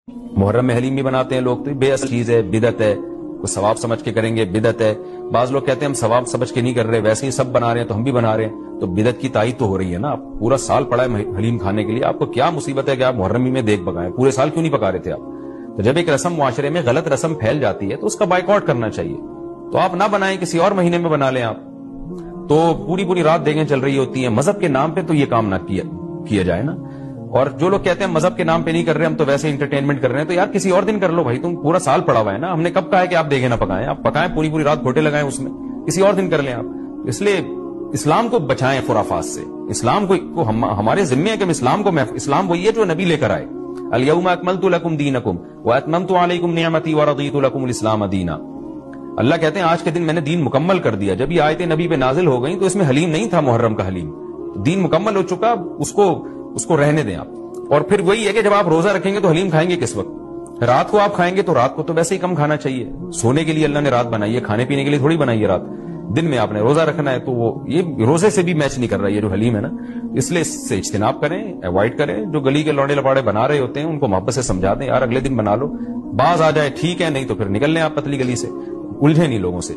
محرم میں حلیم بھی بناتے ہیں لوگ، تو بے اصل چیز ہے، بدعت ہے، وہ ثواب سمجھ کے کریں گے، بدعت ہے۔ بعض لوگ کہتے ہیں ہم ثواب سمجھ کے نہیں کر رہے، ویسے ہی سب بنا رہے ہیں تو ہم بھی بنا رہے ہیں، تو بدعت کی تائید تو ہو رہی ہے نا۔ آپ پورا سال پڑا ہے حلیم کھانے کے لیے، آپ کو کیا مصیبت ہے کہ آپ محرم میں دیکھ پکائیں؟ پورے سال کیوں نہیں پکا رہے تھے آپ؟ تو جب ایک رسم معاشرے میں غلط رسم پھیل جاتی ہے تو اس کا بائیکاٹ کرنا چاہیے، تو آپ نہ بنائیں، کسی اور مہینے میں بنا لیں آپ۔ تو پوری رات دیگیں چل رہی ہوتی ہیں، مذہب کے نام پہ تو یہ کام نہ کیا جائے نا۔ اور جو لوگ کہتے ہیں مذہب کے نام پہ نہیں کر رہے، ہم تو ویسے انٹرٹینمنٹ کر رہے ہیں، تو یار کسی اور دن کر لو بھائی، تم پورا سال پڑا ہوا ہے نا، ہم نے کب کہا ہے کہ آپ دیگیں نہ پکائیں؟ آپ پکائیں، پوری رات گھوٹے لگائیں اس میں، کسی اور دن کر لیں آپ۔ اس لیے اسلام کو بچائیں خرافات سے، اسلام کو ہمارے ذمے ہے کہ ہم اسلام وہی ہے جو نبی لے کر آئے۔ الیوم اکملت لکم دینکم واتممت علیکم نعمتی ورضیت لکم الاسلام دینا۔ اللہ کہتے ہیں آج کے دن میں نے دین مکمل کر دیا۔ جب یہ آیتیں نبی پہ نازل ہو گئیں تو اس میں حلیم نہیں تھا، محرم کا حلیم، دین مکمل ہو چکا، اس کو رہنے دیں آپ۔ اور پھر وہی ہے کہ جب آپ روزہ رکھیں گے تو حلیم کھائیں گے کس وقت؟ رات کو آپ کھائیں گے تو رات کو تو ویسے ہی کم کھانا چاہیے، سونے کے لیے اللہ نے رات بنائی ہے، کھانے پینے کے لیے تھوڑی بنائی ہے رات۔ دن میں آپ نے روزہ رکھنا ہے، تو وہ یہ روزے سے بھی میچ نہیں کر رہا ہے یہ جو حلیم ہے نا، اس لیے اس سے اجتناب کریں، ایوائڈ کریں۔ جو گلی کے لوڑے لپاڑے بنا رہے ہوتے ہیں ان کو محبت سے سمجھا دیں، یار اگلے دن بنا لو، باز آ جائے ٹھیک ہے، نہیں تو پھر نکل لیں آپ پتلی گلی سے، الجھے نہیں لوگوں سے۔